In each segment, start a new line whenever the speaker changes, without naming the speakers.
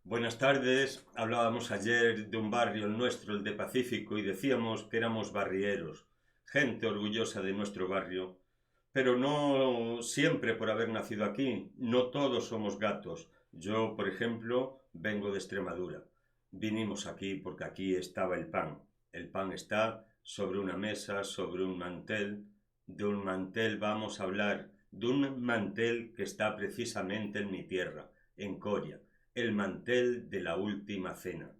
Buenas tardes. Hablábamos ayer de un barrio, el nuestro, el de Pacífico, y decíamos que éramos barrieros, gente orgullosa de nuestro barrio, pero no siempre por haber nacido aquí. No todos somos gatos. Yo, por ejemplo, vengo de Extremadura. Vinimos aquí porque aquí estaba el pan. El pan está sobre una mesa, sobre un mantel. De un mantel vamos a hablar, de un mantel que está precisamente en mi tierra, en Coria, el mantel de la Última Cena,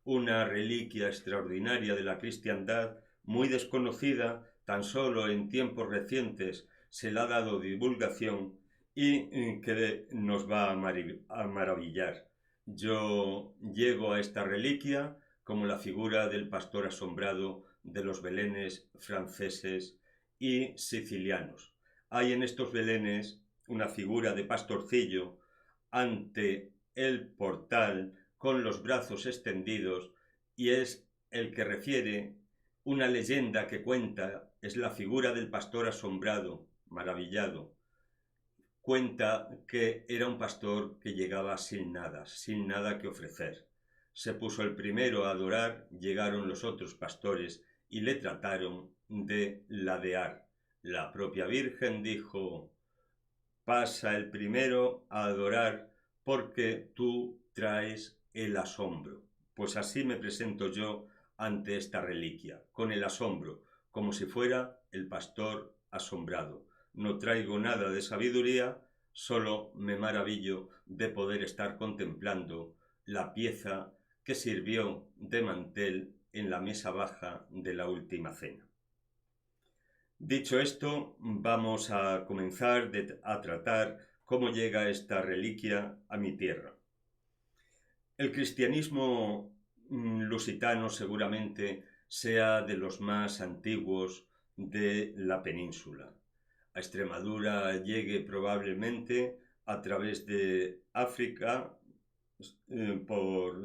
una reliquia extraordinaria de la cristiandad, muy desconocida, tan solo en tiempos recientes se le ha dado divulgación y que nos va a maravillar. Yo llego a esta reliquia como la figura del pastor asombrado de los belenes franceses y sicilianos. Hay en estos belenes una figura de pastorcillo ante el portal con los brazos extendidos y es el que refiere una leyenda que cuenta, es la figura del pastor asombrado, maravillado. Cuenta que era un pastor que llegaba sin nada que ofrecer. Se puso el primero a adorar, llegaron los otros pastores y le trataron de ladear. La propia Virgen dijo: pasa el primero a adorar porque tú traes el asombro. Pues así me presento yo ante esta reliquia, con el asombro, como si fuera el pastor asombrado. No traigo nada de sabiduría, solo me maravillo de poder estar contemplando la pieza que sirvió de mantel en la mesa baja de la última cena. Dicho esto, vamos a comenzar a tratar cómo llega esta reliquia a mi tierra. El cristianismo lusitano seguramente sea de los más antiguos de la península. A Extremadura llegue probablemente a través de África por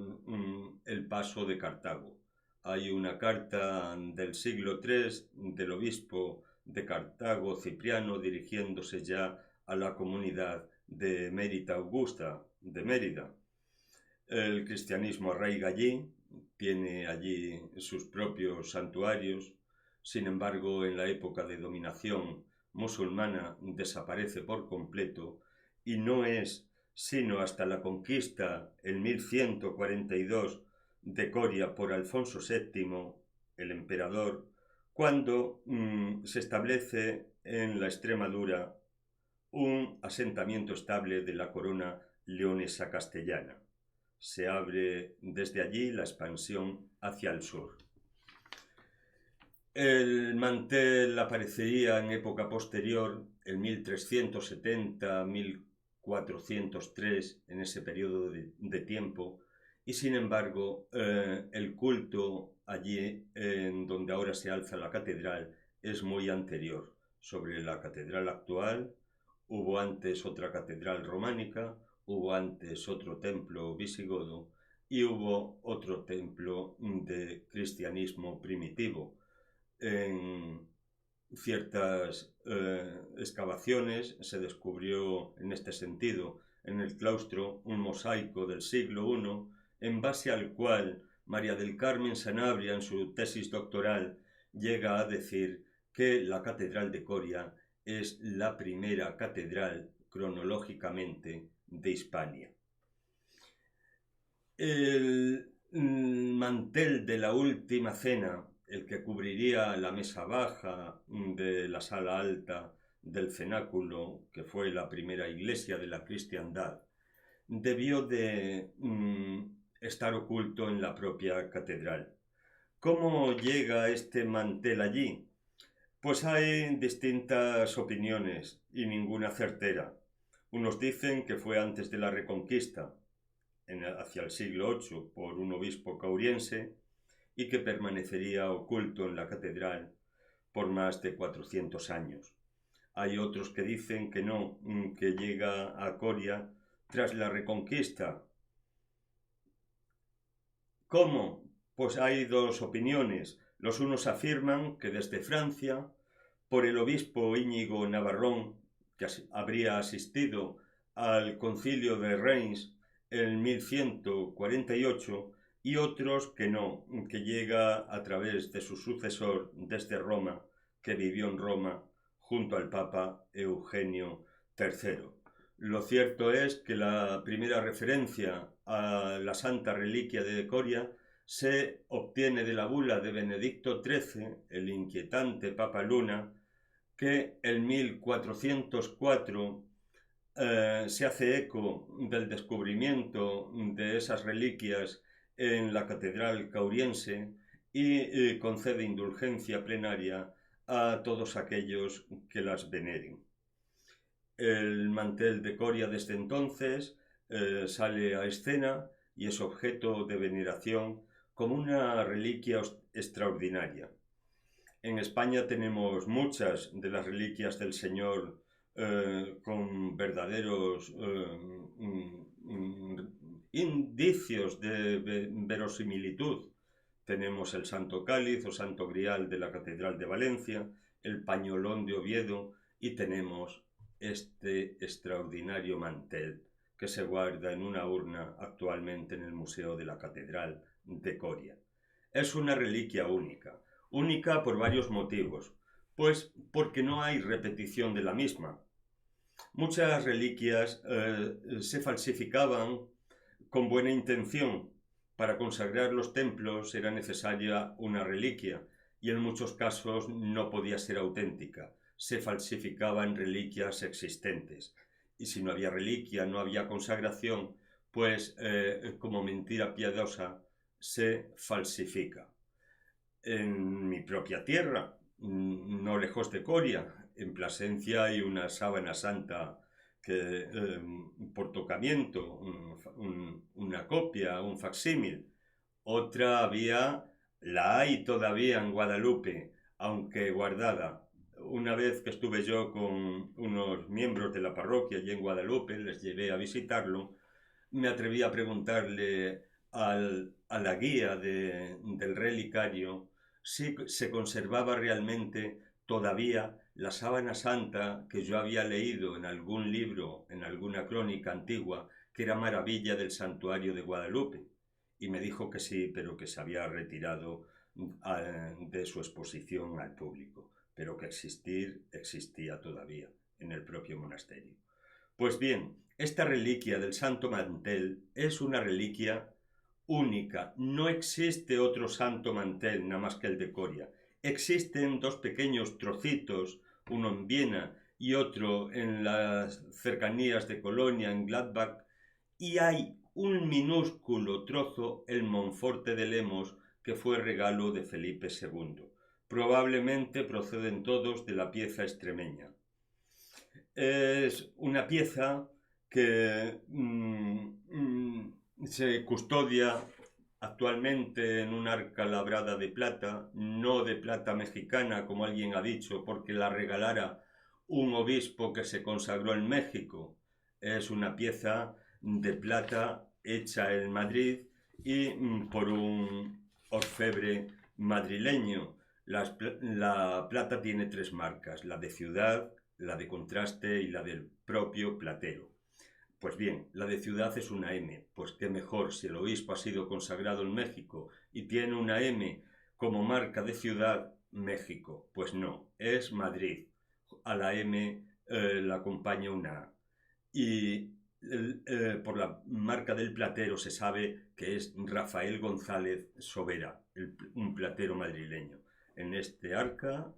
el paso de Cartago. Hay una carta del siglo III del obispo de Cartago, Cipriano, dirigiéndose ya a la comunidad de Mérida Augusta, de Mérida. El cristianismo arraiga allí, tiene allí sus propios santuarios. Sin embargo, en la época de dominación musulmana desaparece por completo y no es sino hasta la conquista en 1142 de Coria por Alfonso VII, el emperador, cuando se establece en la Extremadura un asentamiento estable de la corona leonesa castellana. Se abre desde allí la expansión hacia el sur. El mantel aparecería en época posterior, en 1370-1403, en ese periodo de tiempo, y sin embargo el culto allí, en donde ahora se alza la catedral, es muy anterior. Sobre la catedral actual hubo antes otra catedral románica, hubo antes otro templo visigodo y hubo otro templo de cristianismo primitivo. En ciertas excavaciones se descubrió en este sentido en el claustro un mosaico del siglo I en base al cual María del Carmen Sanabria en su tesis doctoral llega a decir que la catedral de Coria es la primera catedral cronológicamente de Hispania. El mantel de la última cena, el que cubriría la mesa baja de la sala alta del cenáculo, que fue la primera iglesia de la cristiandad, debió de estar oculto en la propia catedral. ¿Cómo llega este mantel allí? Pues hay distintas opiniones y ninguna certera. Unos dicen que fue antes de la Reconquista, hacia el siglo VIII, por un obispo cauriense y que permanecería oculto en la catedral por más de 400 años. Hay otros que dicen que no, que llega a Coria tras la Reconquista. ¿Cómo? Pues hay dos opiniones. Los unos afirman que desde Francia, por el obispo Íñigo Navarrón, que habría asistido al concilio de Reims en 1148 y otros que no, que llega a través de su sucesor desde Roma, que vivió en Roma junto al Papa Eugenio III. Lo cierto es que la primera referencia a la Santa Reliquia de Coria se obtiene de la bula de Benedicto XIII, el inquietante Papa Luna, que en 1404 se hace eco del descubrimiento de esas reliquias en la catedral cauriense y concede indulgencia plenaria a todos aquellos que las veneren. El mantel de Coria desde entonces sale a escena y es objeto de veneración como una reliquia extraordinaria. En España tenemos muchas de las reliquias del Señor con verdaderos indicios de verosimilitud. Tenemos el Santo Cáliz o Santo Grial de la Catedral de Valencia, el Pañolón de Oviedo y tenemos este extraordinario mantel que se guarda en una urna actualmente en el Museo de la Catedral de Coria. Es una reliquia única, única por varios motivos, pues porque no hay repetición de la misma. Muchas reliquias se falsificaban con buena intención. Para consagrar los templos era necesaria una reliquia y en muchos casos no podía ser auténtica. Se falsificaban reliquias existentes. Y si no había reliquia, no había consagración, pues como mentira piadosa se falsifica. En mi propia tierra, no lejos de Coria, en Plasencia hay una sábana santa que por tocamiento, una copia, un facsímil. Otra la hay todavía en Guadalupe, aunque guardada. Una vez que estuve yo con unos miembros de la parroquia allí en Guadalupe, les llevé a visitarlo, me atreví a preguntarle a la guía del relicario si se conservaba realmente todavía la sábana santa que yo había leído en algún libro, en alguna crónica antigua, que era maravilla del santuario de Guadalupe. Y me dijo que sí, pero que se había retirado de su exposición al público, pero que existía todavía en el propio monasterio. Pues bien, esta reliquia del Santo Mantel es una reliquia única. No existe otro santo mantel nada más que el de Coria. Existen dos pequeños trocitos, uno en Viena y otro en las cercanías de Colonia, en Gladbach, y hay un minúsculo trozo en Monforte de Lemos que fue regalo de Felipe II. Probablemente proceden todos de la pieza extremeña. Es una pieza que se custodia actualmente en un arca labrada de plata, no de plata mexicana, como alguien ha dicho, porque la regalara un obispo que se consagró en México. Es una pieza de plata hecha en Madrid y por un orfebre madrileño. La plata tiene tres marcas, la de ciudad, la de contraste y la del propio platero. Pues bien, la de ciudad es una M, pues qué mejor si el obispo ha sido consagrado en México y tiene una M como marca de ciudad, México. Pues no, es Madrid. A la M la acompaña una A. Y por la marca del platero se sabe que es Rafael González Sobera, un platero madrileño. En este arca,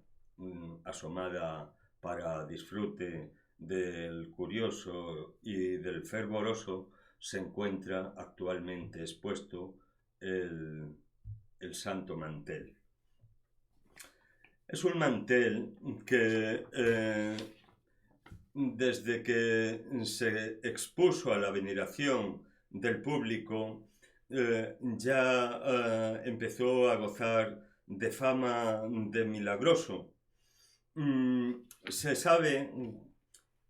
asomada para disfrute del curioso y del fervoroso, se encuentra actualmente expuesto el Santo Mantel. Es un mantel que desde que se expuso a la veneración del público ya empezó a gozar de fama de milagroso. Se sabe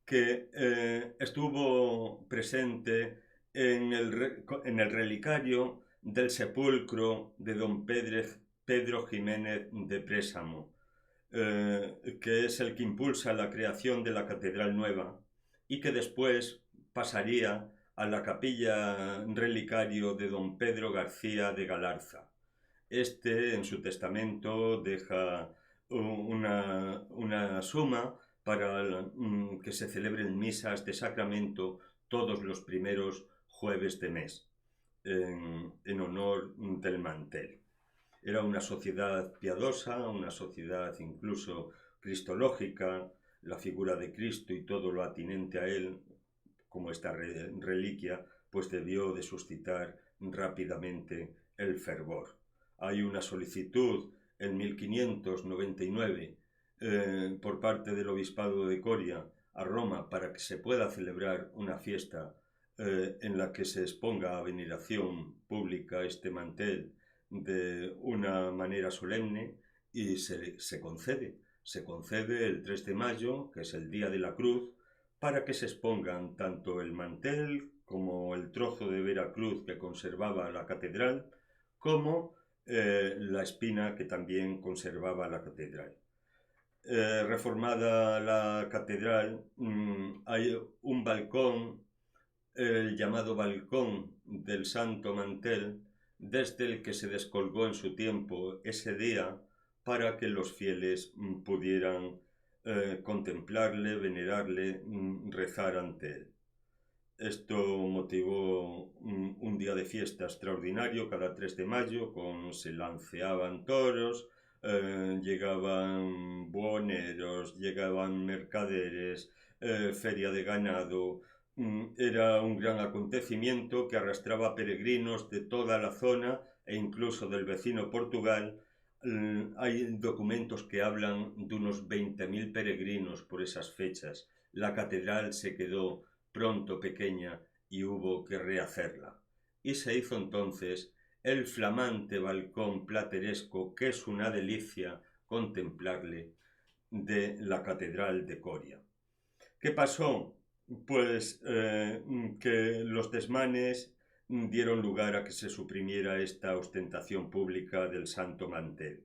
que estuvo presente en el relicario del sepulcro de don Pedro Jiménez de Présamo, que es el que impulsa la creación de la Catedral Nueva y que después pasaría a la capilla relicario de don Pedro García de Galarza. Este, en su testamento, deja una suma para que se celebren misas de sacramento todos los primeros jueves de mes, en honor del mantel. Era una sociedad piadosa, una sociedad incluso cristológica. La figura de Cristo y todo lo atinente a él, como esta reliquia, pues debió de suscitar rápidamente el fervor. Hay una solicitud en 1599 por parte del Obispado de Coria a Roma para que se pueda celebrar una fiesta en la que se exponga a veneración pública este mantel de una manera solemne, y se concede. Se concede el 3 de mayo, que es el Día de la Cruz, para que se expongan tanto el mantel como el trozo de Veracruz que conservaba la catedral, como la espina que también conservaba la catedral. Reformada la catedral, hay un balcón, el llamado balcón del Santo Mantel, desde el que se descolgó en su tiempo ese día para que los fieles pudieran contemplarle, venerarle, rezar ante él. Esto motivó un día de fiesta extraordinario cada 3 de mayo, se lanceaban toros, llegaban buhoneros, llegaban mercaderes, feria de ganado. Era un gran acontecimiento que arrastraba peregrinos de toda la zona e incluso del vecino Portugal. Hay documentos que hablan de unos 20.000 peregrinos por esas fechas. La catedral se quedó pronto pequeña y hubo que rehacerla. Y se hizo entonces el flamante balcón plateresco, que es una delicia contemplarle, de la catedral de Coria. ¿Qué pasó? Pues que los desmanes dieron lugar a que se suprimiera esta ostentación pública del Santo Mantel.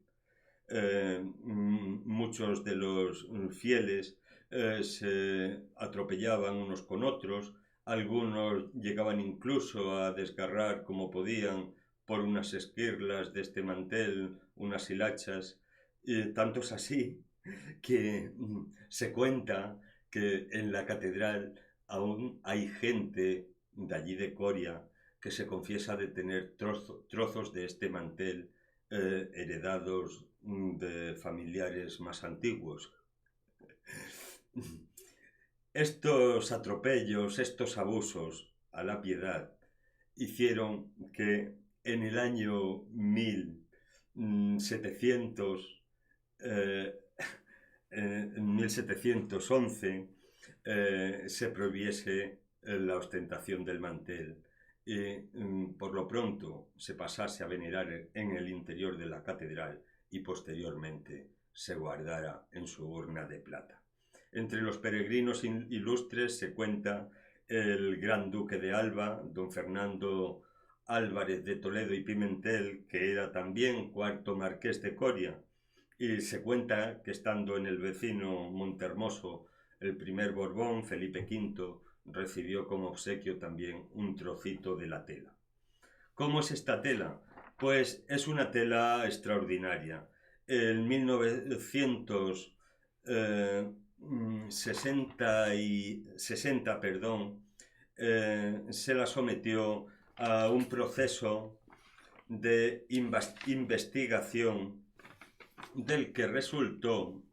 Muchos de los fieles se atropellaban unos con otros, algunos llegaban incluso a desgarrar como podían por unas esquirlas de este mantel, unas hilachas, y tanto es así que se cuenta que en la catedral aún hay gente de allí de Coria que se confiesa de tener trozos de este mantel heredados de familiares más antiguos. Estos atropellos, estos abusos a la piedad hicieron que en el año 1711 se prohibiese la ostentación del mantel y por lo pronto se pasase a venerar en el interior de la catedral y posteriormente se guardara en su urna de plata. Entre los peregrinos ilustres se cuenta el gran duque de Alba, don Fernando Álvarez de Toledo y Pimentel, que era también cuarto marqués de Coria, y se cuenta que estando en el vecino Montehermoso, el primer Borbón, Felipe V, recibió como obsequio también un trocito de la tela. ¿Cómo es esta tela? Pues es una tela extraordinaria. En 1960 se la sometió a un proceso de investigación del que resultó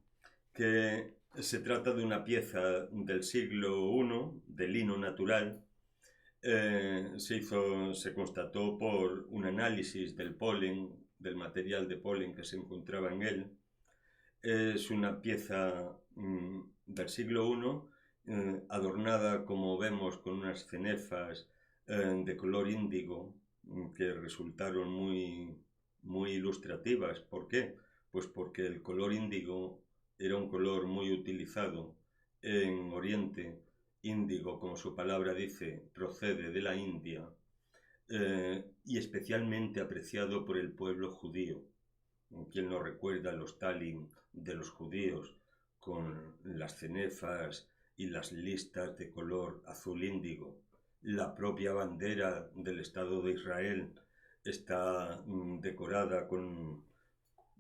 que se trata de una pieza del siglo I, de lino natural. Se constató por un análisis del polen, del material de polen que se encontraba en él. Es una pieza del siglo I, adornada, como vemos, con unas cenefas de color índigo, que resultaron muy ilustrativas. ¿Por qué? Pues porque el color índigo era un color muy utilizado en Oriente. Índigo, como su palabra dice, procede de la India, y especialmente apreciado por el pueblo judío. ¿Quién no recuerda los talim de los judíos con las cenefas y las listas de color azul índigo? La propia bandera del Estado de Israel está decorada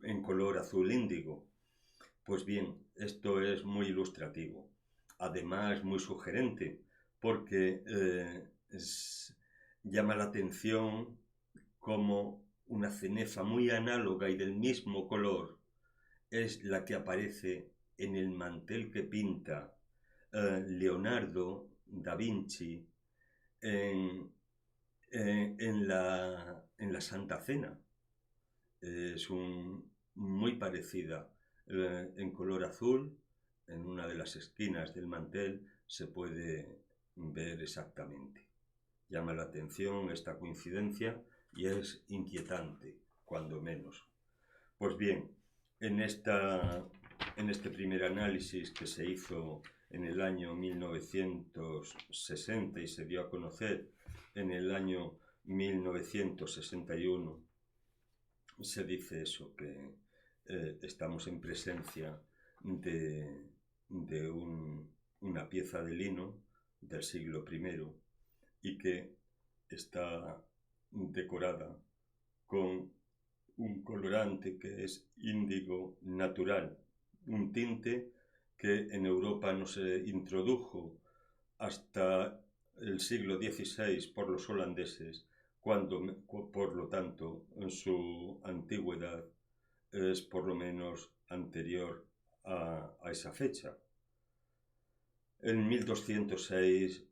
en color azul índigo. Pues bien, esto es muy ilustrativo, además muy sugerente, porque llama la atención como una cenefa muy análoga y del mismo color es la que aparece en el mantel que pinta Leonardo da Vinci en la Santa Cena. Es muy parecida, en color azul, en una de las esquinas del mantel se puede ver exactamente. Llama la atención esta coincidencia y es inquietante, cuando menos. Pues bien, en este primer análisis que se hizo en el año 1960 y se dio a conocer en el año 1961, se dice eso, que estamos en presencia de una pieza de lino del siglo I y que está decorada con un colorante que es índigo natural, un tinte que en Europa no se introdujo hasta el siglo XVI por los holandeses, cuando, por lo tanto, en su antigüedad es por lo menos anterior a esa fecha. En 1206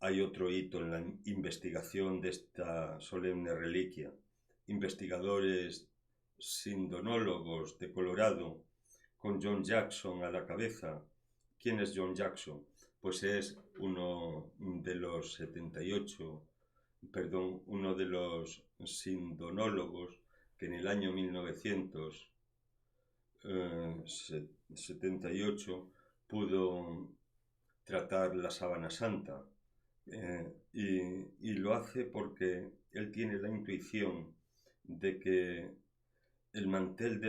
hay otro hito en la investigación de esta solemne reliquia. Investigadores sindonólogos de Colorado, con John Jackson a la cabeza. ¿Quién es John Jackson? Pues es uno de los sindonólogos que en el año 1978 pudo tratar la Sábana Santa. Y lo hace porque él tiene la intuición de que el mantel de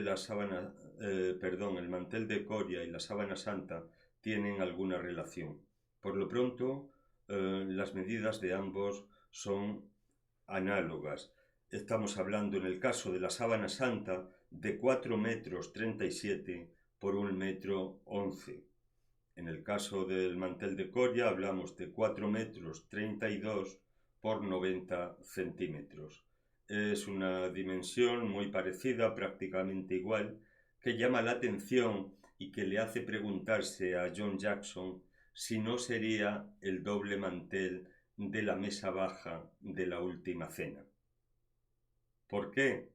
el mantel de Coria y la Sábana Santa tienen alguna relación. Por lo pronto, las medidas de ambos son análogas. Estamos hablando, en el caso de la Sábana Santa, de 4,37 m por 1,11 m. En el caso del mantel de Coria hablamos de 4,32 m por 90 centímetros. Es una dimensión muy parecida, prácticamente igual, que llama la atención y que le hace preguntarse a John Jackson si no sería el doble mantel de la mesa baja de la Última Cena. ¿Por qué?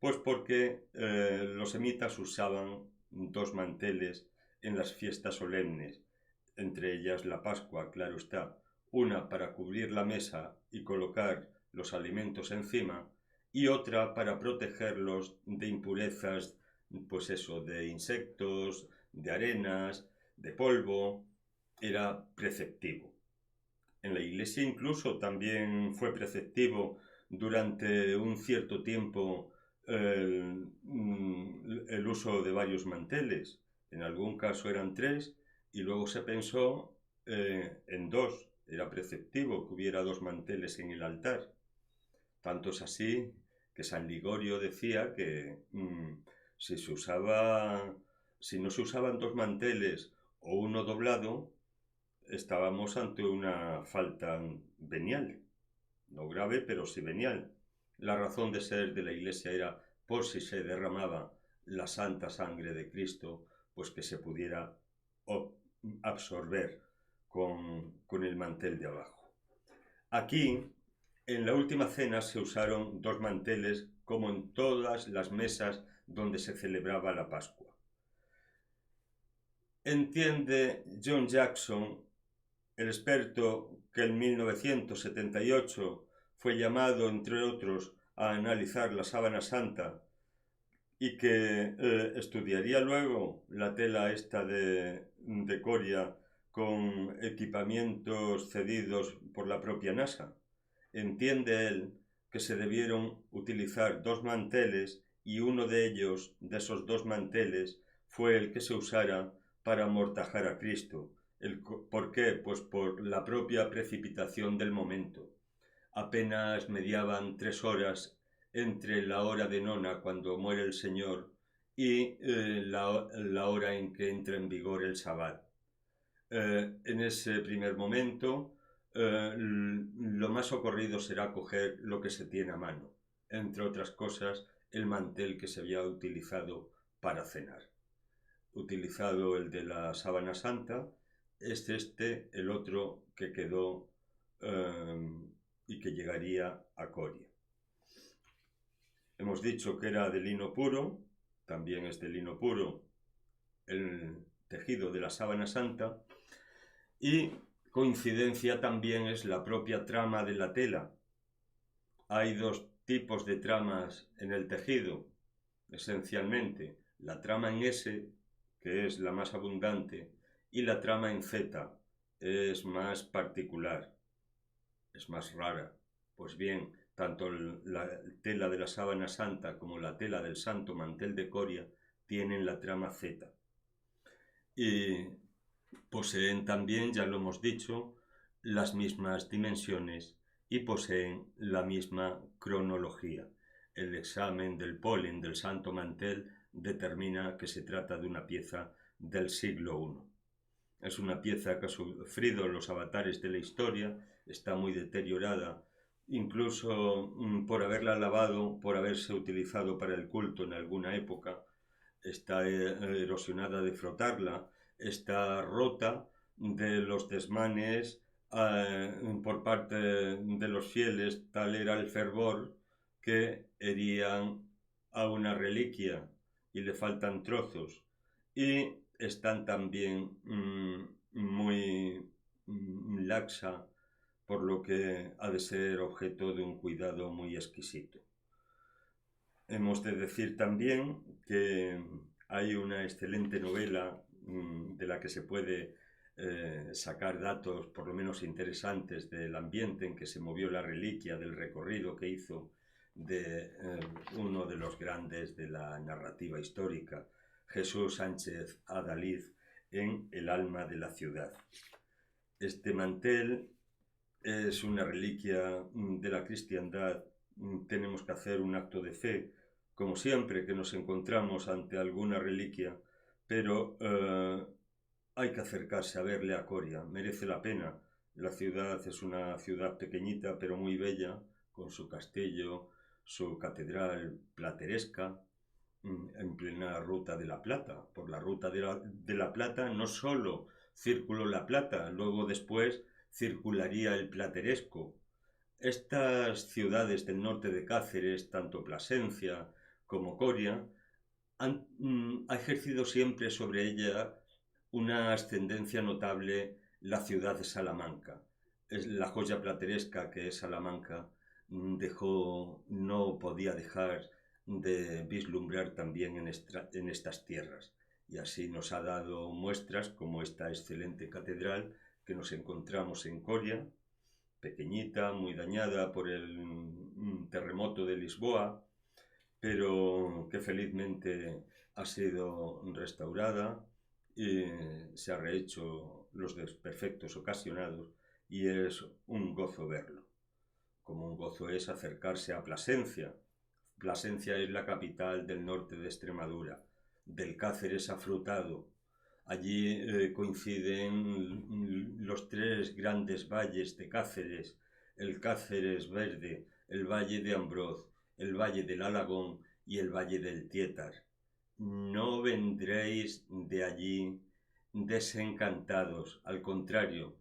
Pues porque los semitas usaban dos manteles en las fiestas solemnes, entre ellas la Pascua, claro está, una para cubrir la mesa y colocar los alimentos encima, y otra para protegerlos de impurezas, pues eso, de insectos, de arenas, de polvo. Era preceptivo. En la Iglesia incluso también fue preceptivo durante un cierto tiempo el uso de varios manteles. En algún caso eran 3 y luego se pensó en 2. Era preceptivo que hubiera 2 manteles en el altar. Tanto es así que San Ligorio decía que si no se usaban 2 manteles o uno doblado, estábamos ante una falta venial. No grave, pero sí venial. La razón de ser de la Iglesia era por si se derramaba la santa sangre de Cristo, pues que se pudiera absorber con el mantel de abajo. Aquí, en la Última Cena, se usaron 2 manteles como en todas las mesas donde se celebraba la Pascua. Entiende John Jackson, el experto que en 1978 fue llamado, entre otros, a analizar la Sábana Santa y que estudiaría luego la tela esta de Coria con equipamientos cedidos por la propia NASA. Entiende él que se debieron utilizar 2 manteles y uno de ellos, de esos 2 manteles, fue el que se usara para amortajar a Cristo. ¿Por qué? Pues por la propia precipitación del momento. Apenas mediaban 3 horas entre la hora de nona, cuando muere el Señor, y la hora en que entra en vigor el Sabbat. En ese primer momento, lo más ocurrido será coger lo que se tiene a mano, entre otras cosas, el mantel que se había utilizado para cenar. Utilizado el de la sábana santa, es el otro que quedó y que llegaría a Coria. Hemos dicho que era de lino puro, también es de lino puro el tejido de la sábana santa, y coincidencia también es la propia trama de la tela. Hay dos tipos de tramas en el tejido, esencialmente, la trama en S, que es la más abundante, y la trama en Z, es más particular, es más rara. Pues bien, tanto la tela de la sábana santa como la tela del santo mantel de Coria tienen la trama Z. Y poseen también, ya lo hemos dicho, las mismas dimensiones y poseen la misma cronología. El examen del polen del santo mantel determina que se trata de una pieza del siglo I. Es una pieza que ha sufrido los avatares de la historia, está muy deteriorada, incluso por haberla lavado, por haberse utilizado para el culto en alguna época, está erosionada de frotarla, está rota de los desmanes por parte de los fieles, tal era el fervor que herían a una reliquia y le faltan trozos. Y están también muy laxa, por lo que ha de ser objeto de un cuidado muy exquisito. Hemos de decir también que hay una excelente novela de la que se puede sacar datos por lo menos interesantes del ambiente en que se movió la reliquia, del recorrido que hizo de uno de los grandes de la narrativa histórica, Jesús Sánchez Adalid, en El alma de la ciudad. Este mantel es una reliquia de la cristiandad. Tenemos que hacer un acto de fe, como siempre que nos encontramos ante alguna reliquia, pero hay que acercarse a verle a Coria, merece la pena. La ciudad es una ciudad pequeñita pero muy bella, con su castillo, su catedral plateresca, en plena Ruta de la Plata. Por la Ruta de la Plata no solo circuló la plata, luego después circularía el plateresco. Estas ciudades del norte de Cáceres, tanto Plasencia como Coria, ha ejercido siempre sobre ella una ascendencia notable la ciudad de Salamanca. Es la joya plateresca que es Salamanca, no podía dejar de vislumbrar también en estas tierras. Y así nos ha dado muestras como esta excelente catedral que nos encontramos en Coria, pequeñita, muy dañada por el terremoto de Lisboa, pero que felizmente ha sido restaurada y se ha rehecho los desperfectos ocasionados, y es un gozo verlo, como un gozo es acercarse a Plasencia. Plasencia es la capital del norte de Extremadura, del Cáceres afrutado. Allí coinciden los tres grandes valles de Cáceres, el Cáceres Verde, el Valle de Ambroz, el Valle del Alagón y el Valle del Tiétar. No vendréis de allí desencantados, al contrario,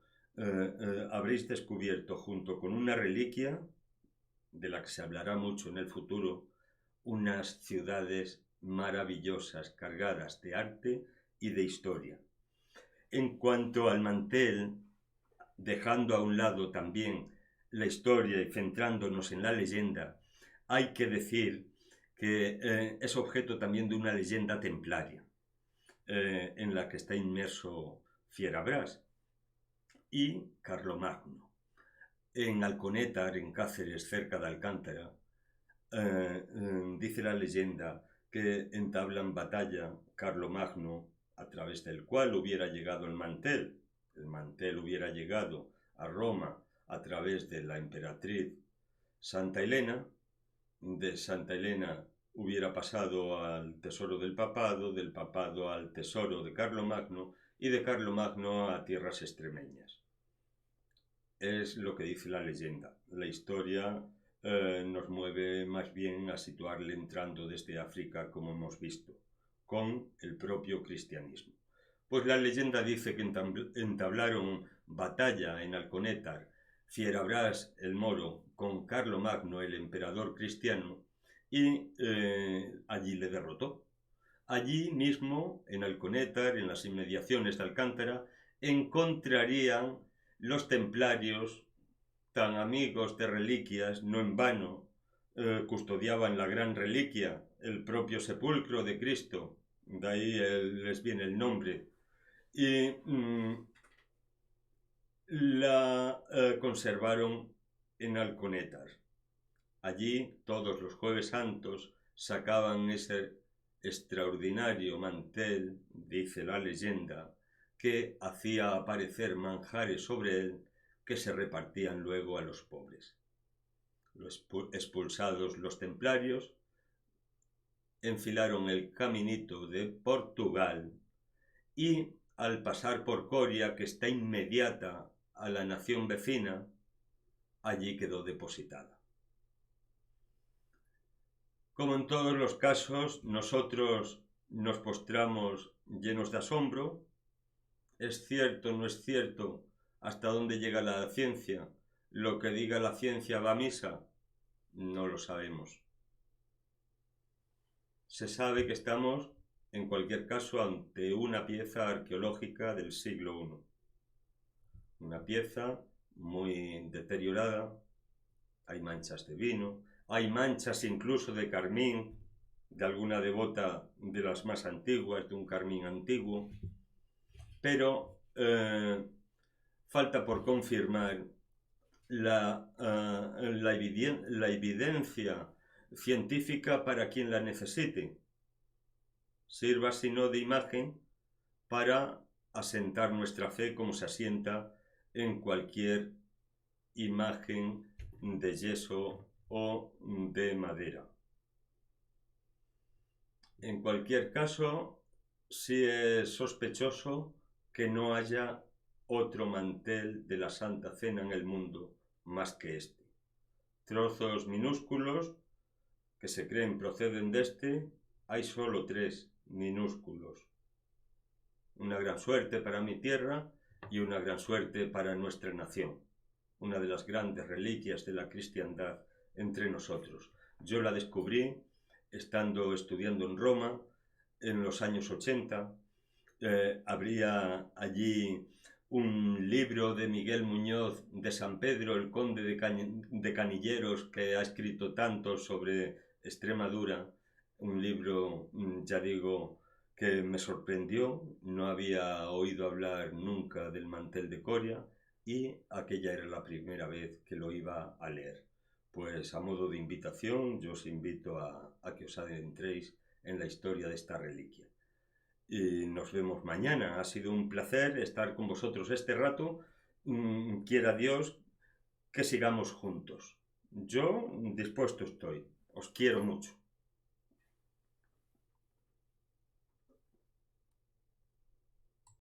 habréis descubierto, junto con una reliquia, de la que se hablará mucho en el futuro, unas ciudades maravillosas, cargadas de arte y de historia. En cuanto al mantel, dejando a un lado también la historia y centrándonos en la leyenda, hay que decir que es objeto también de una leyenda templaria, en la que está inmerso Fierabras y Carlomagno. En Alconétar, en Cáceres, cerca de Alcántara, dice la leyenda que entablan batalla Carlomagno, a través del cual hubiera llegado el mantel, el mantel hubiera llegado a Roma a través de la emperatriz Santa Elena, de Santa Elena hubiera pasado al tesoro del papado al tesoro de Carlomagno y de Carlomagno a tierras extremeñas. Es lo que dice la leyenda. La historia nos mueve más bien a situarle entrando desde África, como hemos visto, con el propio cristianismo. Pues la leyenda dice que entablaron batalla en Alconétar Fierabras el moro con Carlomagno el emperador cristiano y allí le derrotó. Allí mismo, en Alconétar, en las inmediaciones de Alcántara, encontrarían los templarios, tan amigos de reliquias, no en vano, custodiaban la gran reliquia, el propio sepulcro de Cristo, de ahí les viene el nombre, y la conservaron en Alconétar. Allí, todos los jueves santos, sacaban ese extraordinario mantel, dice la leyenda, que hacía aparecer manjares sobre él que se repartían luego a los pobres. Los expulsados los templarios enfilaron el caminito de Portugal y al pasar por Coria, que está inmediata a la nación vecina, allí quedó depositada. Como en todos los casos, nosotros nos postramos llenos de asombro. ¿Es cierto, no es cierto? ¿Hasta dónde llega la ciencia? ¿Lo que diga la ciencia va a misa? No lo sabemos. Se sabe que estamos, en cualquier caso, ante una pieza arqueológica del siglo I. Una pieza muy deteriorada, hay manchas de vino, hay manchas incluso de carmín, de alguna devota de las más antiguas, de un carmín antiguo, pero falta por confirmar la evidencia científica para quien la necesite. Sirva sino de imagen para asentar nuestra fe como se asienta en cualquier imagen de yeso o de madera. En cualquier caso, sí es sospechoso que no haya otro mantel de la Santa Cena en el mundo más que este. Trozos minúsculos que se creen proceden de este, hay solo 3 minúsculos. Una gran suerte para mi tierra y una gran suerte para nuestra nación. Una de las grandes reliquias de la cristiandad entre nosotros. Yo la descubrí estando estudiando en Roma en los años 80. Habría allí un libro de Miguel Muñoz de San Pedro, el conde de Canilleros, que ha escrito tanto sobre Extremadura. Un libro, ya digo, que me sorprendió. No había oído hablar nunca del mantel de Coria y aquella era la primera vez que lo iba a leer. Pues a modo de invitación, yo os invito a que os adentréis en la historia de esta reliquia. Y nos vemos mañana. Ha sido un placer estar con vosotros este rato. Quiera Dios que sigamos juntos. Yo dispuesto estoy. Os quiero mucho.